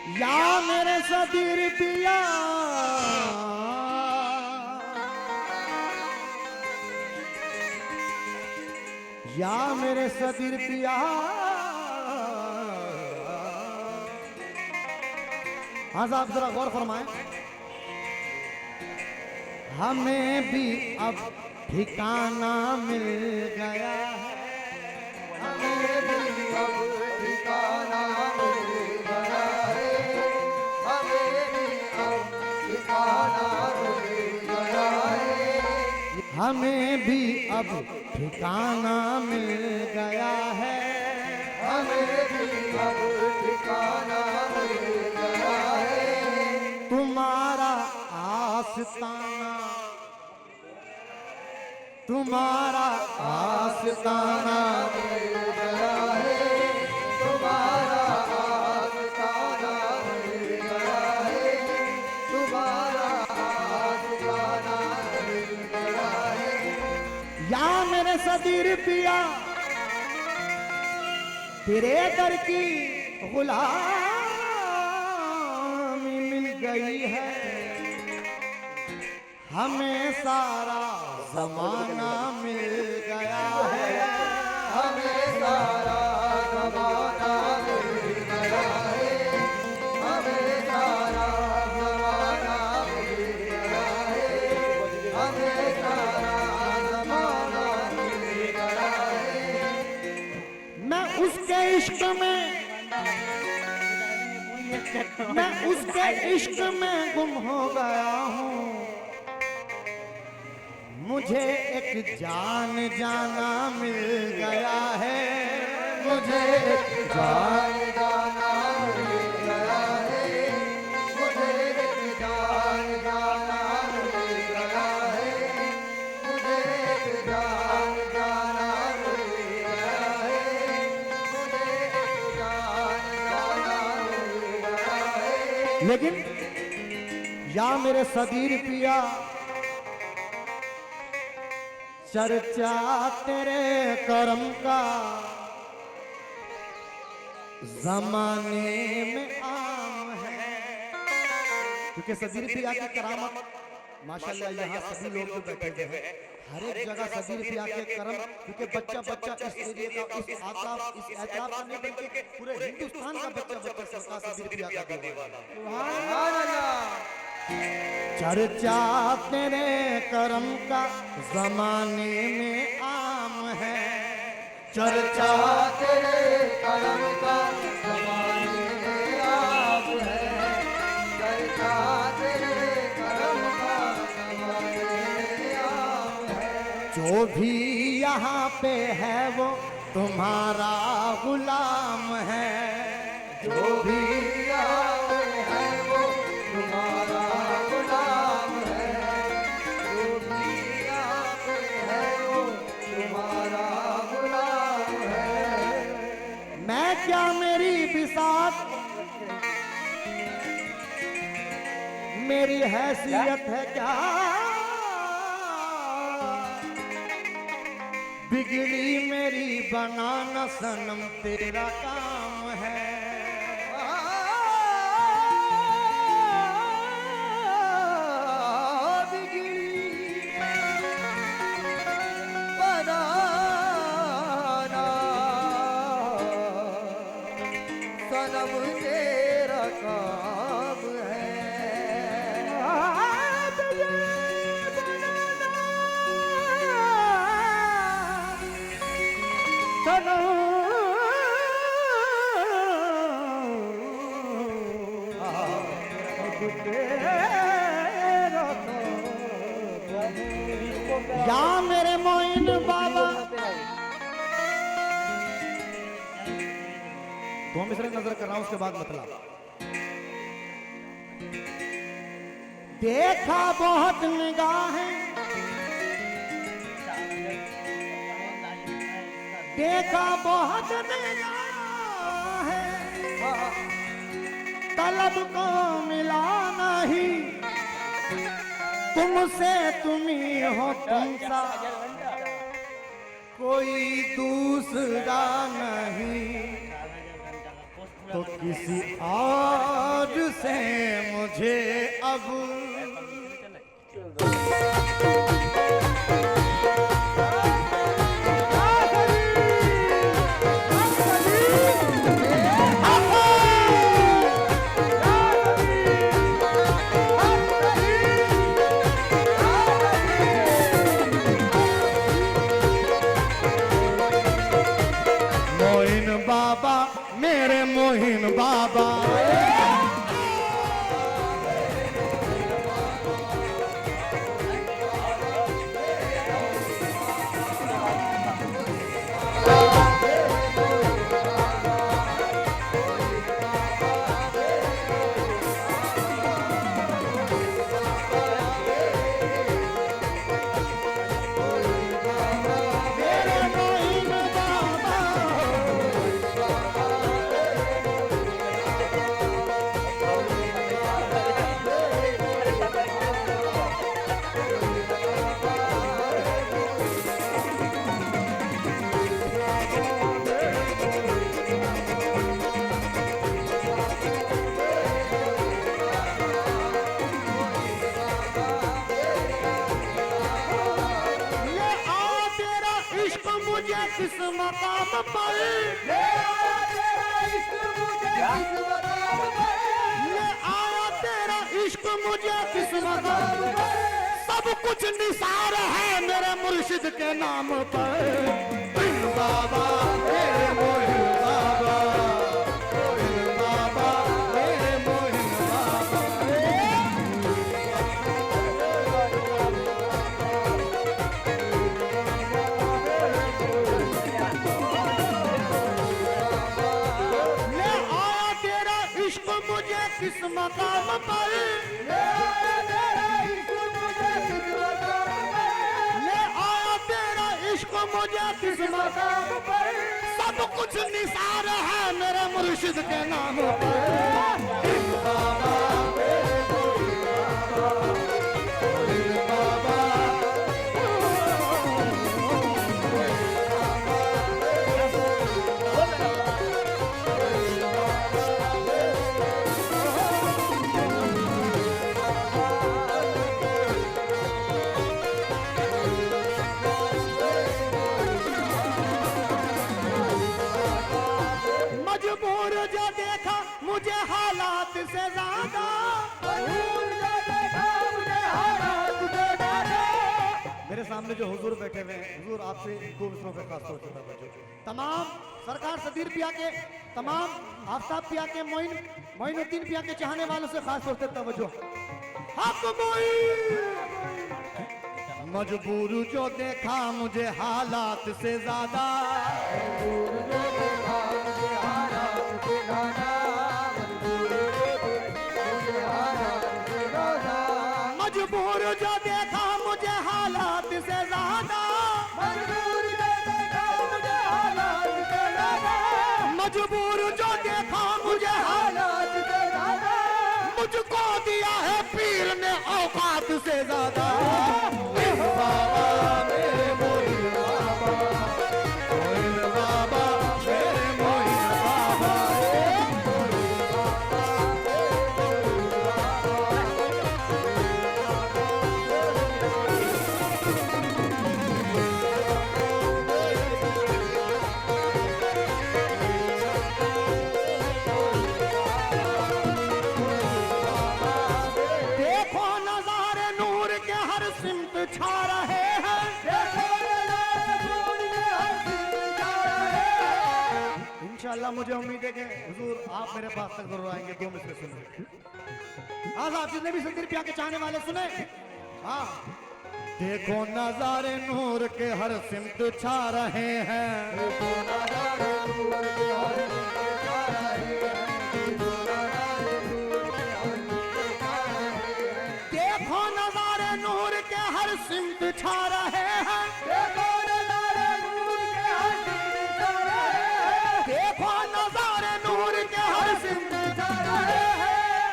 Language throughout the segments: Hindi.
या मेरे सदीर पिया या मेरे सदीर पिया हाँ साहब जरा गौर फरमाएं। हमें भी अब ठिकाना मिल गया है, हमें भी अब ठिकाना मिल गया है, हमें भी अब ठिकाना मिल गया है, हमें भी अब ठिकाना मिल गया है, हमें भी अब ठिकाना मिल गया है। तुम्हारा आस्ताना तुम्हारा आस्ताना मिल गया है, तुम्हारा आस्ताना मिल गया है, तुम्हारा आस्ताना मिल गया है। या मेरे सदीर पिया तेरे दर की गुलामी मिल गई है, हमें सारा जमाना मिल गया है, हमें सारा ज़माना मिल गया है, हमें सारा ज़माना मिल गया है, हमें सारा ज़माना मिल गया है। मैं उसके इश्क में गुम हो गया हूँ, मुझे एक जान जाना मिल गया है, मुझे एक जान जाना मिल गया है, मुझे एक जान जाना मिल गया है, मुझे एक जान जाना मिल गया है, मुझे एक जान जाना मिल गया है। लेकिन या मेरे सदीर पिया चर्चा तेरे करम का जमाने में आम है, क्योंकि सदीर पिया की करामत माशाल्लाह यहाँ सभी लोग जो बैठे हुए हैं हर एक जगह सदीर पिया के करम, क्योंकि बच्चा बच्चा इस एरिया का इस आताब इस एताब का नहीं बल्कि पूरे हिंदुस्तान का बच्चा बच्चा सरकार सदीर पिया का दीवाना। सुभान अल्लाह। चर्चा तेरे करम का जमाने में आम है, चर्चा तेरे करम का ज़माने में आम है, चर्चा तेरे करम का ज़माने में आम है। जो भी यहाँ पे है वो तुम्हारा गुलाम है, जो भी यहाँ पे है वो तुम्हारा गुलाम है, जो भी यहाँ पे है वो तुम्हारा गुलाम है। मैं क्या मेरी बिसात मेरी हैसियत है क्या, बिगड़ी मेरी बनाना सनम तेरा काम है। सनम तेरा काम है, या मेरे मोइन बाबा दो मिसरे नजर कर रहा हूं, उसके बाद मतलब देखा बहुत निगाहें देखा बहुत निगाहें तलब को मिला नहीं, तुमसे तुम ही हो तुमसा कोई दूसरा नहीं। तो किसी और से मुझे अब मोइन बाबा, मेरे मोइन बाबा, किस मकाम पर ले आया तेरा इश्क मुझे किस मकाम पर, सब कुछ निसार है मेरे मुर्शिद के नाम पर। मोइन बाबा, मेरे मोइन बाबा, मोइन बाबा, मेरे मोइन बाबा, मुझे किस मकाम पर ले आया तेरा इश्क मुझे किस मकाम पर, ले आया तेरा इश्क मुझे किस मकाम पर, सब कुछ निसार है मेरे मुर्शिद के नाम पर। बाबा, मेरे मोइन बाबा, मोइन बाबा, मजबूर जो देखा मुझे हालात से ज्यादा, मजबूर जो देखा मुझे हालात से ज्यादा। मेरे सामने जो हुजूर बैठे हुए हैं, हुजूर आपसे दो मिसरों पे खास तौर से तवज्जो। तमाम सरकार सदीर पिया के, तमाम आफ्ताब पिया के, मोइनुद्दीन पिया के चाहने वालों से खास तौर से तवज्जो। हक मोइन, मजबूर जो देखा मुझे हालात से ज्यादा, मजबूर जो देखा मुझे हालात से ज्यादा, मजबूर जो देखा मुझे हालात से ज्यादा, मजबूर जो देखा मुझे हालात से ज्यादा, मुझको दिया है पीर ने औकात से ज्यादा। बाबा, मेरे मोइन बाबा, मोइन बाबा, मेरे मोइन बाबा, देखो नजारे नूर के हर सिमत छा रहे हैं, देखो नजारे नूर के हर सिमत छा रहे हैं। इंशाअल्लाह मुझे उम्मीद है कि हुजूर आप मेरे पास तक जरूर आएंगे। दो मिसरे सुने। हाँ साहब, जितने भी सदीर पिया के चाहने वाले सुने। हाँ, देखो नजारे नूर के हर सिमत छा रहे हैं, देखो नजारे नूर के हर सिमत छा रहे हैं, देखो नजारे नूर के हर सिमत छा रहे हैं, देखो नजारे नूर के हर सिमत छा रहे हैं, देखो नजारे नूर के हर सिमत छा रहे हैं।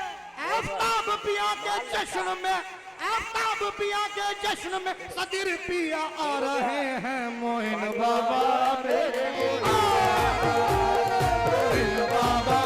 आफ्ताब पिया के जश्न में, आफ्ताब पिया के जश्न में सदीर पिया आ रहे हैं। मोइन बाबा, मेरे मोइन बाबा,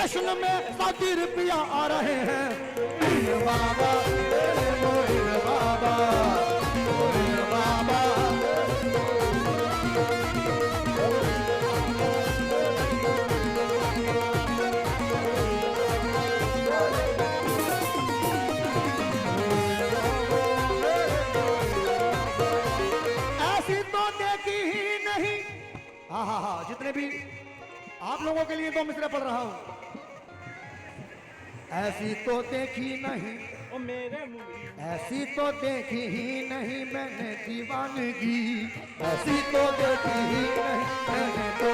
जश्न में सादिर पिया आ रहे हैं। मोइन बाबा मेरे मोइन बाबा, मोइन बाबा। ऐसी तो देखी ही नहीं। हाँ, जितने भी आप लोगों के लिए दो मिसरे पढ़ रहा हूं। ऐसी तो देखी नहीं, ओ मेरे ऐसी तो देखी ही नहीं मैंने दीवानगी। ऐसी तो देखी ही नहीं मैंने तो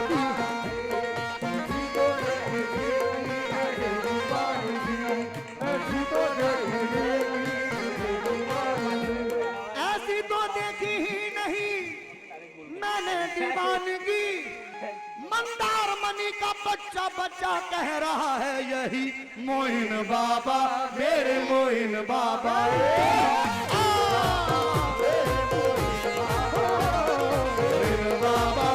ऐसी तो देखी ही नहीं मैंने दीवानगी। मंदार मणि का बच्चा बच्चा कह रहा है यही मोइन बाबा मेरे मोइन बाबा। मोइन बाबा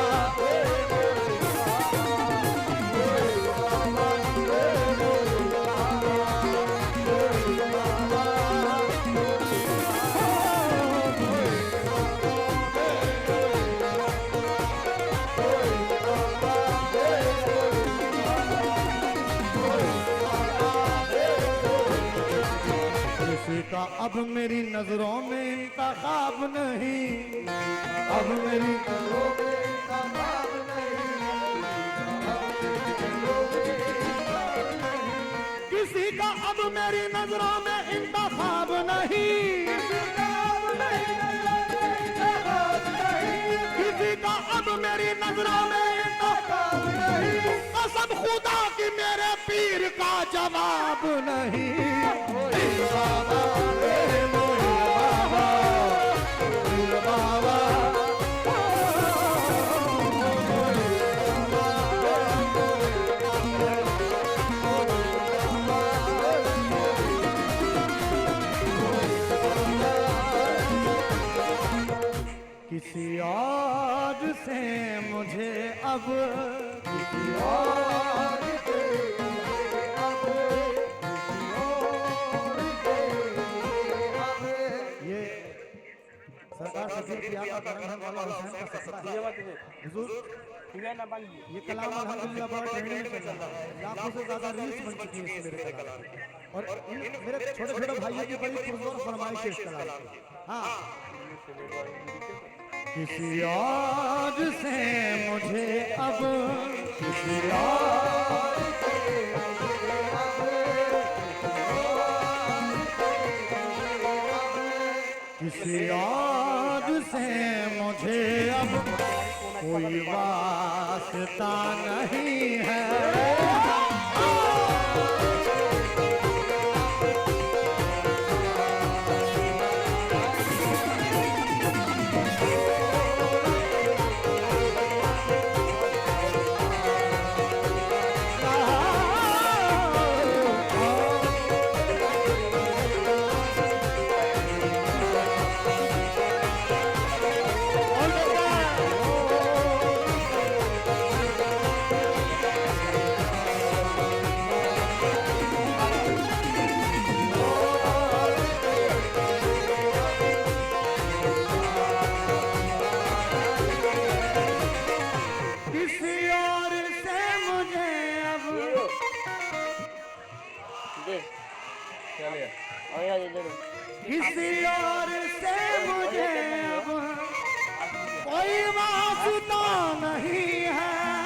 का अब मेरी नजरों में इंतखाब नहीं, अब मेरी नजरों में इंतखाब नहीं। किसी का अब मेरी नजरों में इंतखाब नहीं, किसी का अब मेरी नजरों में इंतखाब नहीं। कसम खुदा की मेरे पीर का जवाब नहीं। बाबा मेरे मोइन बाबा, मोइन बाबा। किसी और से मुझे अब, किसी और से सरकार सफीर पिया का करम वाला हुसैन का सपना है। हुजूर ये कलाम अल्हम्दुलिल्लाह बड़ा ट्रेंडिंग में चल रहा है। लाखों से ज्यादा रील्स बन चुकी है मेरे कलाम और मेरे छोटे छोटे भाइयों की बड़ी पुरजोर फरमाइश है इस कलाम की। हाँ, किसी और से मुझे अब, किसी और किसी और से मुझे अब कोई वास्ता नहीं है। किसी और से मुझे अब कोई वास्ता नहीं है। किसी और से मुझे कोई वास्ता नहीं है। किसी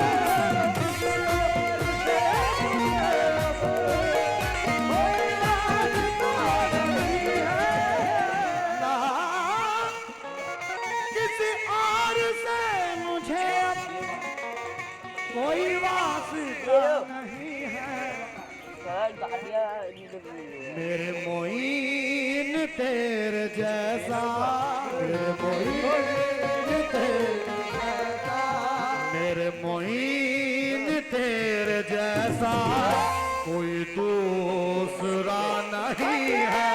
और से मुझे अब कोई वास्ता नहीं है। ना किसी और से मुझे अब कोई वास्ता नहीं है। मेरे मोइन तेरे जैसा, मेरे मोइन तेरे जैसा, मेरे मोइन तेरे जैसा कोई दूसरा नहीं है।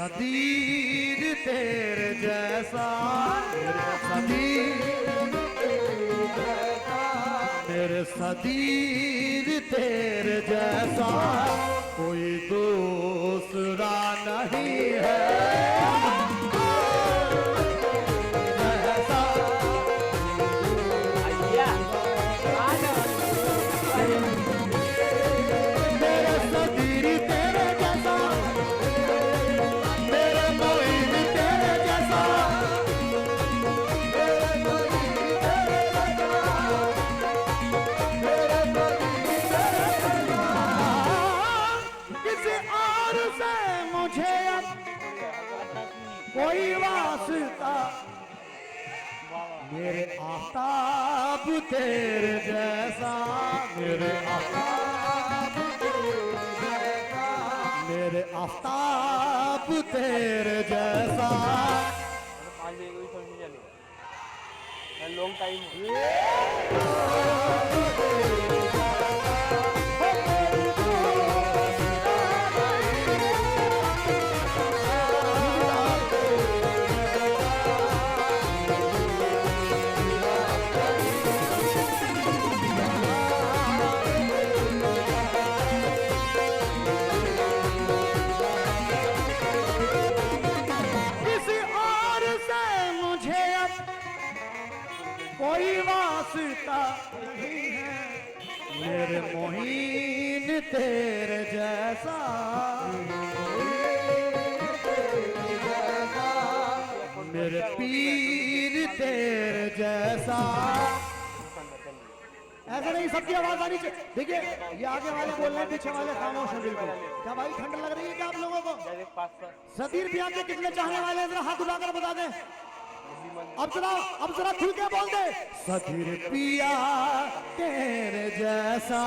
सदीर तेरे जैसा, मेरे सदीर मेरे सदीर तेरे जैसा कोई दूसरा नहीं है। मेरे सदीर तेरे जैसा, मेरे मोइन तेरे जैसा, किसी और से मुझे अब कोई वास्ता, मेरे आफताब तेरे जैसा, मेरे आफताब तेरे जैसा, मेरे आफताब तेरे जैसा। लॉन्ग टाइम किसी और से मुझे अब कोई वास्ता नहीं है, मेरे मोहीन तेरे जैसा, मेरे पीर तेरे जैसा। ऐसा नहीं, सबकी आवाज आनी चाहिए। देखिए ये आगे वाले बोल रहे हैं, पीछे वाले खामोश हैं बिल्कुल। क्या भाई ठंड लग रही है क्या आप लोगों को? सदीर पिया के कितने चाहने वाले हैं, जरा हाथ उठाकर बता दें। अब जरा खुल के बोल दे। सदीर पिया तेरे जैसा,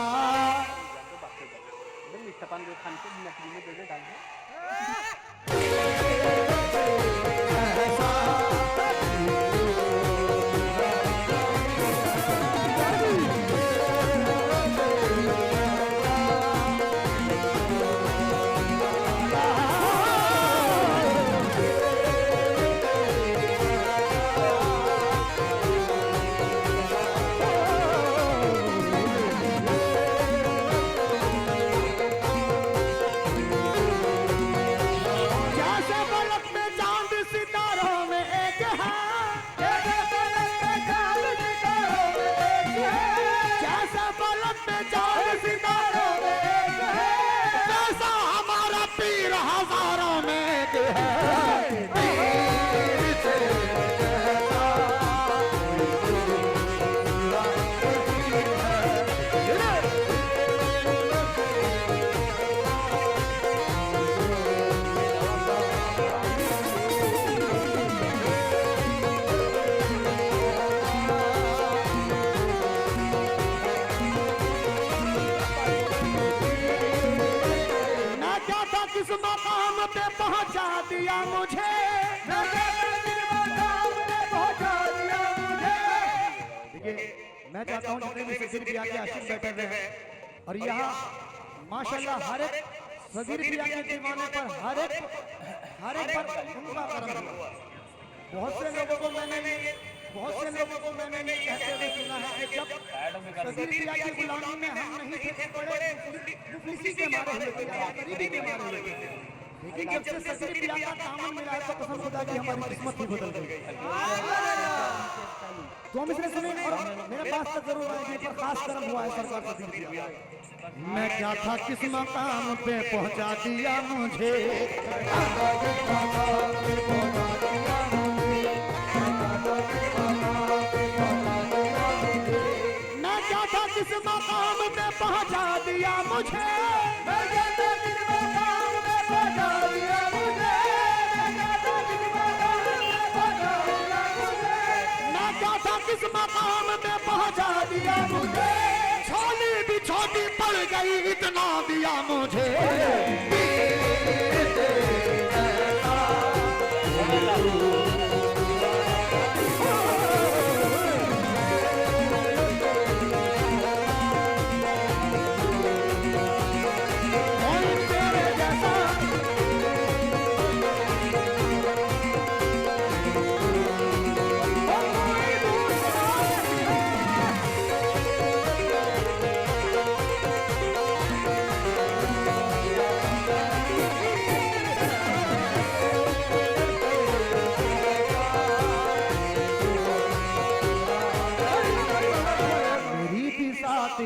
जैसे पलक में चांद सितारों में एक है, जैसे पलक में चांद सितारों में एक है, जैसे पलक में चांद सितारों में एक है, वैसा हमारा पीर हजारों में एक है। पीर तेरे जैसा मैं क्या था किस मकाम पे पहुंचा दिया मुझे, मैं क्या था किस मकाम पे पहुंचा दिया मुझे। देखिए मैं चाहता हूँ जितने भी सदीर पिया के आशिक बैठे हुए हैं और यहाँ माशाल्लाह हर एक सदीर पिया के दीवाने पर हर एक पर उनका करम हुआ। बहुत से लोगों को मैंने ये कहते हुए सुना है कि जब सदीर पिया की गुलामी में हम नहीं थे पड़े, मुफलिसी के मारे हुए थे, गरीबी के मारे हुए थे, लेकिन जब से सदीर पिया का दामन मिला है तो कसम खुदा की हमारी किस्मत ही बदल गई। तो हम इसने सुने और मेरे पास तक जरूर आए, जिन पर खास करम हुआ है सरकार सदीर पिया। मैं क्या था किस मकाम पे पहुंचा दिया मुझे, मैं क्या था किस मकाम पे पहुंचा दिया मुझे, मैं क्या था किस मकाम पे पहुंचा दिया मुझे, मैं क्या था किस मकाम पे पहुंचा दिया मुझे, छोटी भी छोटी पड़ गई इतना दिया मुझे।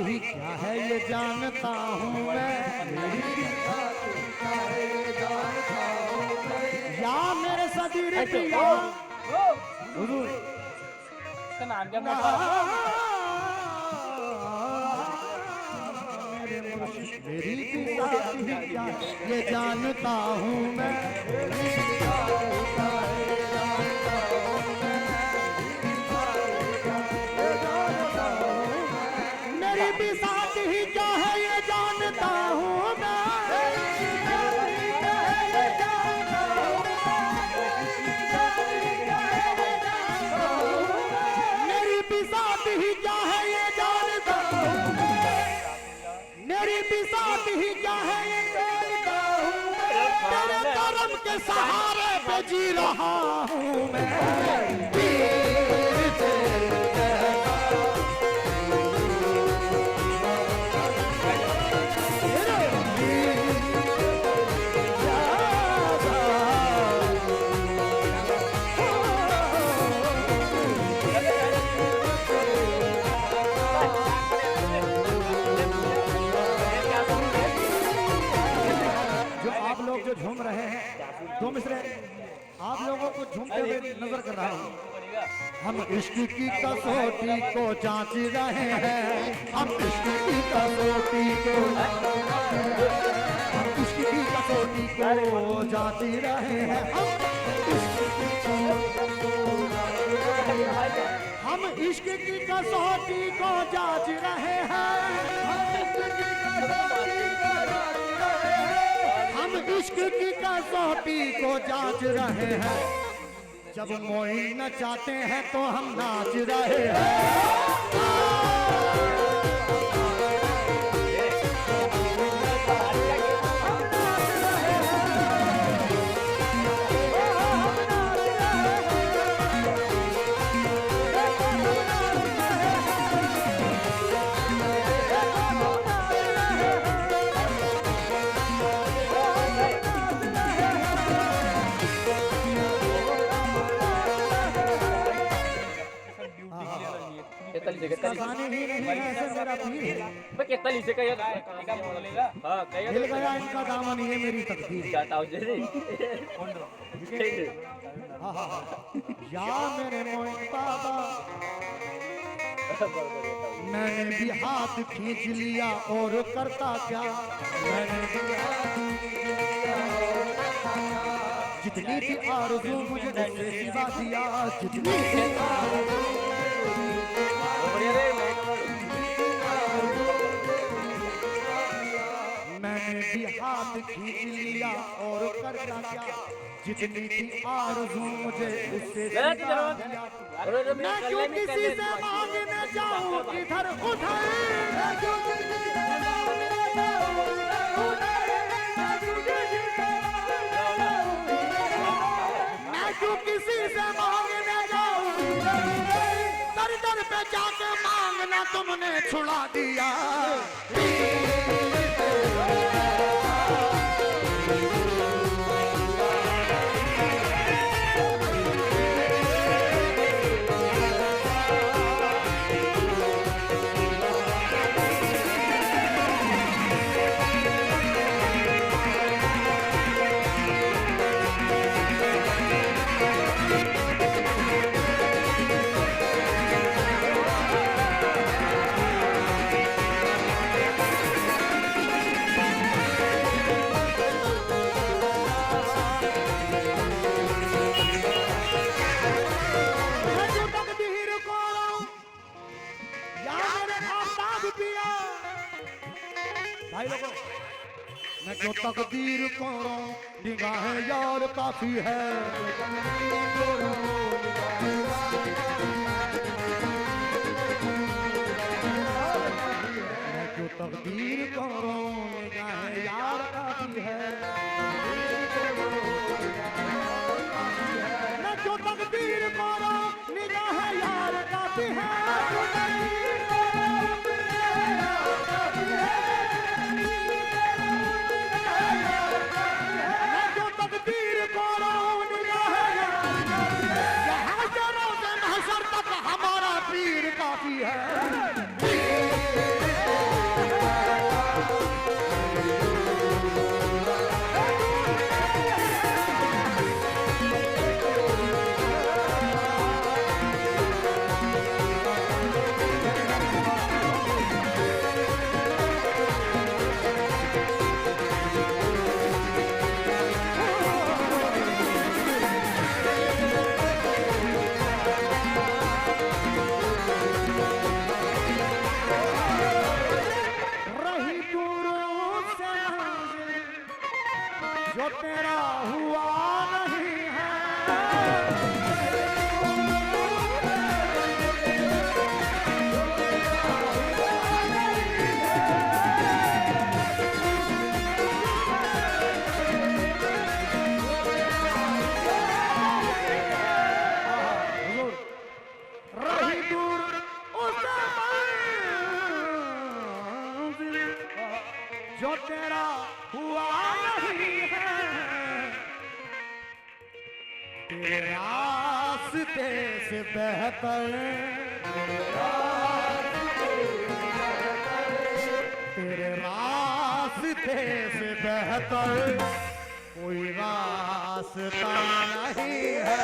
ही क्या है ये जानता हूँ मैं, मेरी भी साथ क्या है ये जानता हूँ मैं। या मेरे सदीर पिया हुजूर इसका नाम क्या मेरी भी साथ ही क्या है ये जानता हूँ मैं, मेरी भी साथ ही क्या है ये जानता हूँ मैं, मेरी भी साथ ही क्या है ये जानता हूँ, मेरी भी साथ ही क्या है ये जानता हूँ, तेरे करम के सहारे पे जी रहा हूँ मैं। जो आप लोग जो झूम रहे हैं दो मिसरे आप लोगों को झूमते हुए नजर कर रहा हूँ। हम इश्क की कसौटी को जांच रहे हैं, हम इश्क की कसौटी को, हम इश्क की कसौटी को जांच रहे हैं, हम इश्क की कसौटी को जांच रहे हैं, हम इश्क की कसौटी को जांच रहे हैं, जब मोइन नचाते हैं तो हम नाच रहे हैं। गाने ही नहीं है ऐसे मेरा पीर है, मैं कितना लीजिए का यार का बोलेगा हां कहिए हिल गया इनका दामन ये मेरी तकदीर। जाता हूं जी हाँ हाँ हाँ। या मेरे मोइन बाबा मैंने भी हाथ खींच लिया और करता क्या, मैंने भी हाथ खींच लिया और करता क्या, जितनी भी आरज़ू मुझे उससे सिवा दिया, जितनी भी आरज़ू मैंने भी हाथ खींच लिया और करता क्या, जितनी थी आरज़ू मुझे उससे सिवा दिया। मैं क्यों किसी से मांगने जाऊं इधर उधर, मैं क्यों किसी से मांगने जाऊं इधर उधर, मैं क्यों किसी से मांगने जाऊं इधर उधर, दर दर पे जाके मांगना तुमने छुड़ा दिया। भाई लोगों मैं जो तकदीर करूं निगाहें यार काफी है, मैं जो तकदीर करूं निगाहें यार काफी है, मैं जो तकदीर करूं निगाहें यार काफी है, काफी है। जो तेरा हुआ नहीं है तेरे रास्ते से बेहतर तेरे रास्ते से बेहतर कोई रास्ता नहीं है।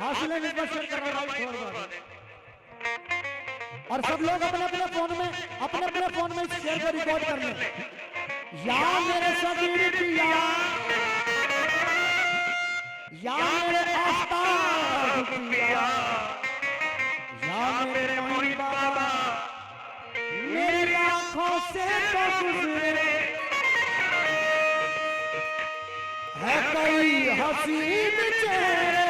हासिल निस्बत शेयर कर रहा हूं और सब लोग अपने अपने फोन में शेयर को रिकॉर्ड कर लें। या मेरे सबीर पिया या मेरे आस्ताब पिया या मेरे मोहन बाबा मेरी आंखों से तो गुजरे है कई हसीन चेहरे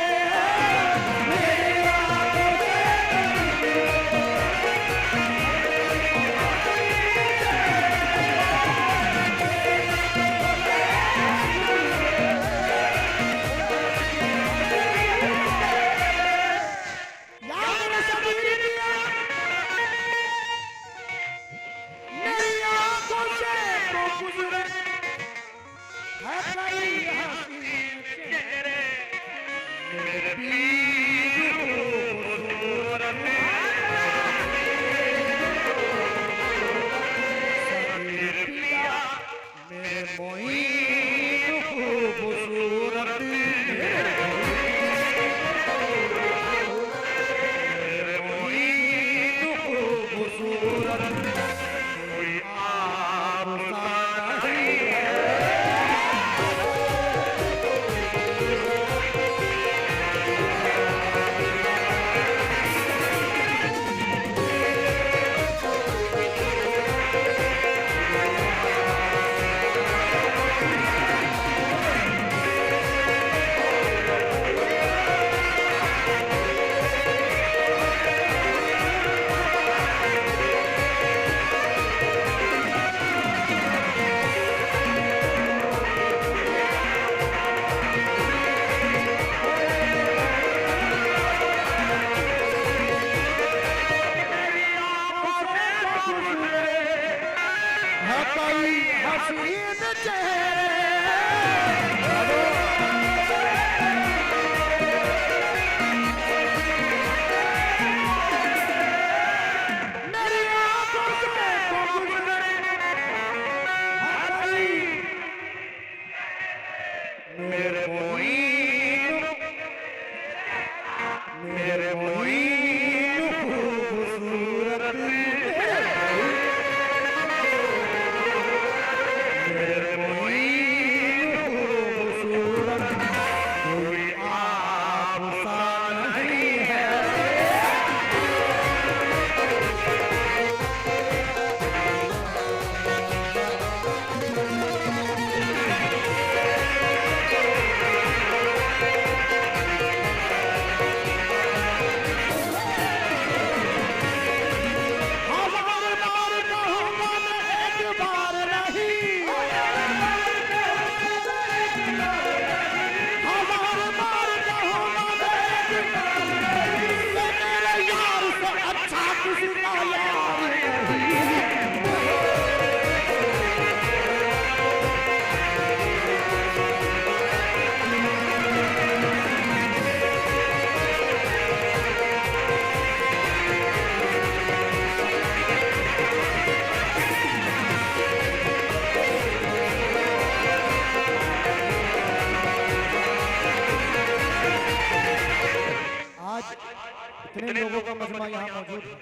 इतने लोगों का मजमा यहाँ मौजूद है।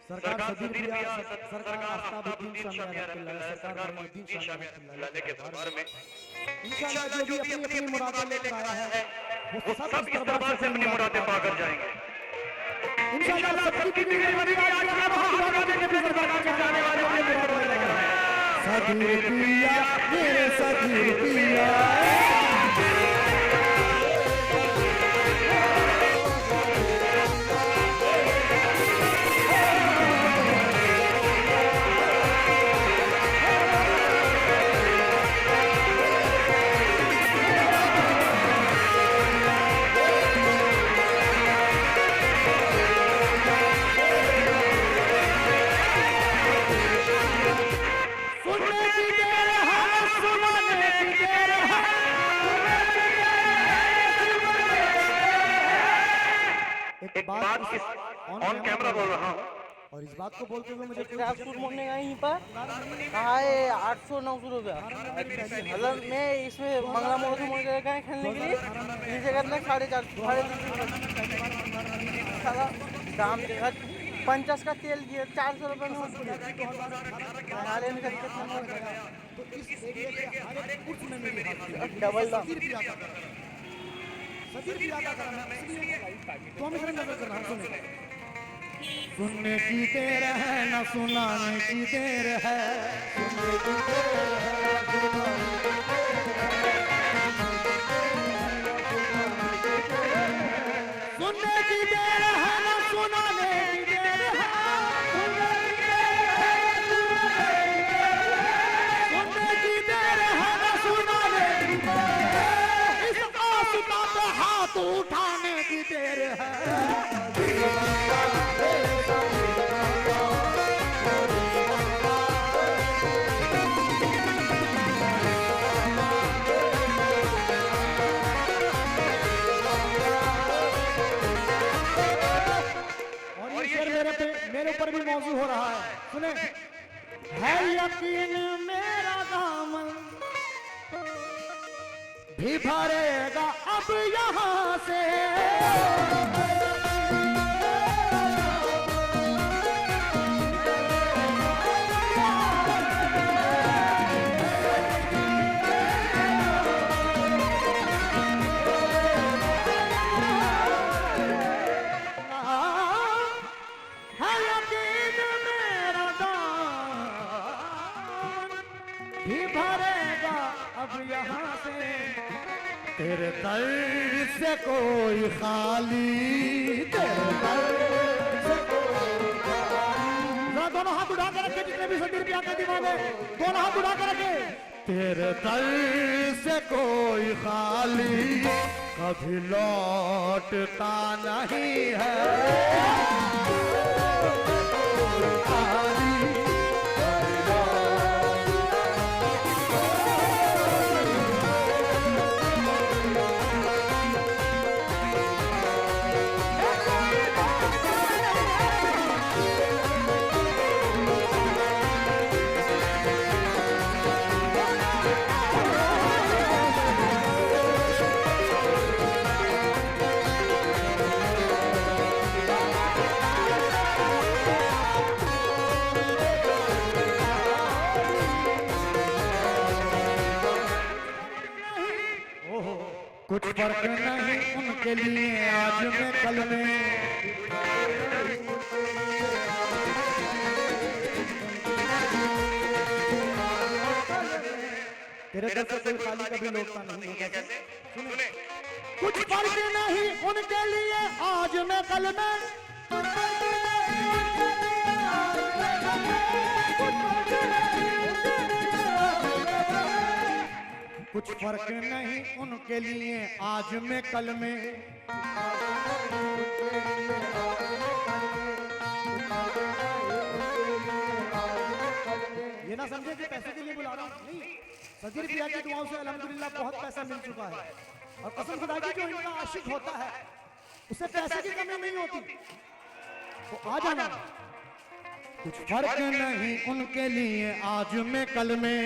सरकार सदीर प्रिया, सरकार आस्ताबुद्दीन शाह रहमतुल्लाह, सरकार मोइनुद्दीन शाह रहमतुल्लाह के दरबार में इंशाअल्लाह जो भी अपनी मुरादें लेकर आया है वो सब इस दरबार से अपनी मुरादें पाकर जाएंगे इंशाअल्लाह। सबकी भी मेरी आज के दरबार में जाने वाले अपने मुरादें लेकर आए हैं। सदीर पिया मेरे सदीर पिया एक बात ऑन कैमरा बोल रहा हूँ और इस बात को बोलते हुए मुझे ट्रैकसूट मोड़ने का यहीं पर कहा है 800-900 रुपया। मतलब मैं इसमें मंगला मोड़ से मोड़ के गए खेलने के लिए नीचे करना 450 दाम देखा 50 का तेल दिए 400 रुपये में डबल दाम सुनने की देर है न सुनाने की देर है सुनने की देर है न सुनाने की देर है सुनने की देर है न सुनाने की देर है इस आसुदा पे हाथ उठाने की देर है मेरे ऊपर भी मौजू हो रहा है सुने है यकीन मेरा दामन भी भरेगा अब यहाँ से यहाँ से तेरे दर से कोई खाली तेरे दर से कोई खाली दोनों हाथ उठा कर रखे जितने भी सदीर पिया के दीवाने दोनों हाथ उठा कर रखे तेरे दर से कोई खाली कभी लौटता नहीं है कुछ फर्क नहीं उनके लिए आज में कल में तेरे दर से कोई खाली कभी लौटता नहीं होगा सुने कुछ फर्क नहीं उनके लिए आज में कल में कुछ फर्क नहीं उनके लिए आज में कल में ये ना समझे कि पैसे के लिए बुला रहा हूँ नहीं सदीर पिया की दुआओं से अल्हम्दुलिल्लाह बहुत पैसा मिल चुका है और कसम खुदा की जो इनका आशिक होता है उसे पैसे की कमी नहीं होती तो आ जाना कुछ फर्क नहीं उनके लिए आज में कल में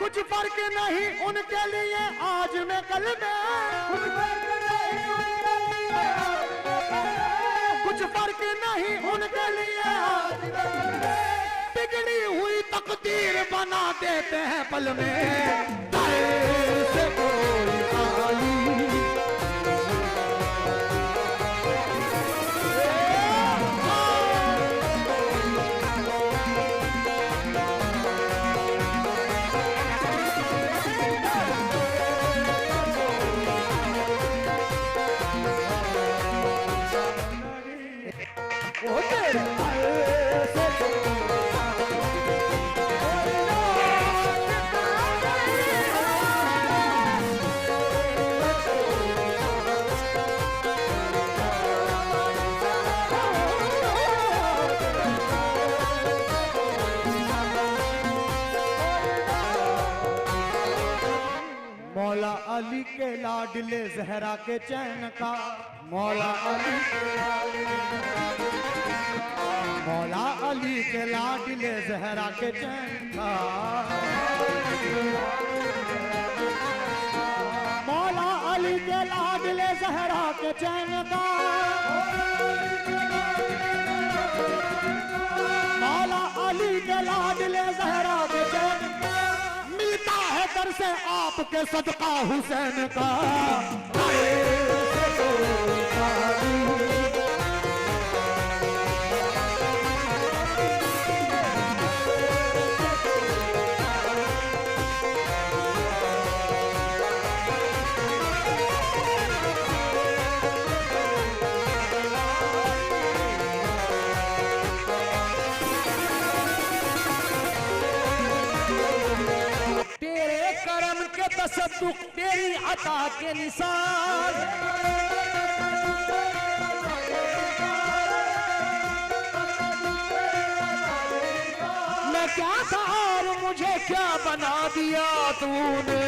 कुछ फर्क नहीं उनके लिए आज में कल में कुछ फर्क नहीं उनके लिए बिगड़ी हुई तकदीर बना देते हैं पल में से कोई खाली मौला अली के लाडले जहरा के चैन का, मौला अली मौला अली के लाडले जहरा के चैन का, मौला अली के लाडले जहरा के चैन का, मौला अली के लाडले जहरा के चैन का, मिलता है दर से आपके सदका हुसैन का। तेरे करम के तसद्दुक तेरी अता के निशान, मैं क्या था और मुझे क्या बना दिया तूने।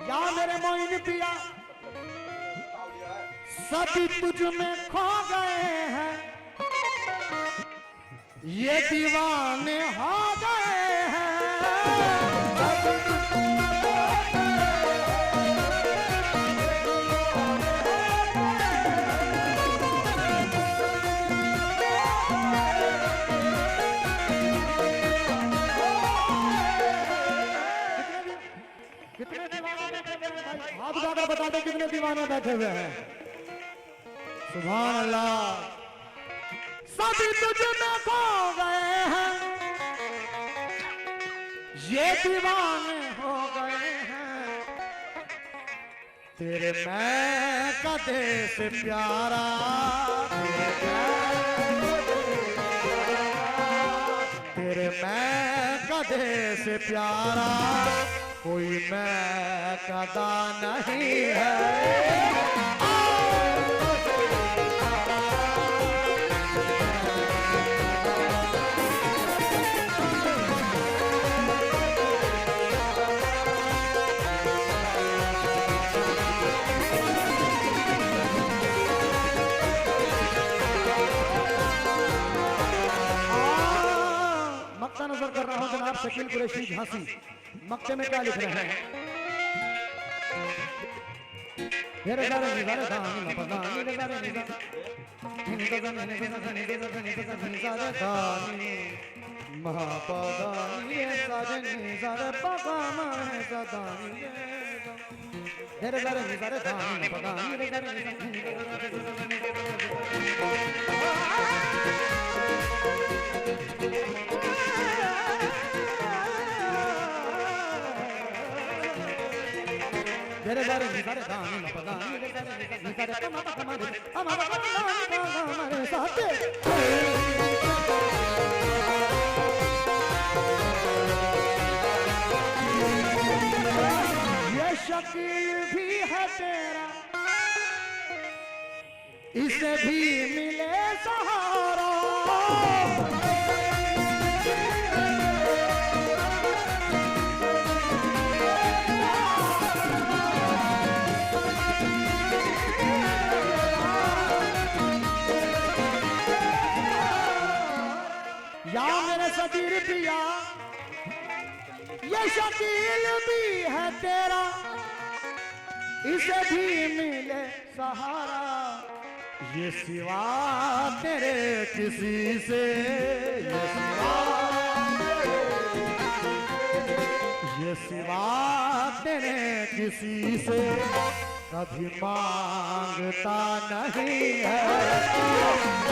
या मेरे मोइन पिया सभी तुझ में खो गए हैं, ये दीवाने हो गए हैं। कितने दीवाने बैठे हुए हैं भाई? हाथ उठाकर बता दो कितने दीवाने बैठे हुए हैं। सुभान अल्लाह। सभी तुझ में खो गए हैं, ये दीवाने हो गए हैं। तेरे मैं का देश प्यारा, तेरे मैं का देश प्यारा, कोई मैं कदा नहीं है। मक्ता नजर कर रहा हूं जनाब शकील कुरैशी झांसी। मक्ते में क्या लिख रहे हैं? तेरे बारे में सारे दानी न पता नहीं सारे हमारे साथ ये शकील भी है तेरा, इसे भी मिले सहारा। या मेरे सदीर पिया, ये शकील भी है तेरा, इसे भी मिले सहारा। ये सिवा तेरे किसी से, ये सिवा तेरे किसी से कभी मांगता नहीं है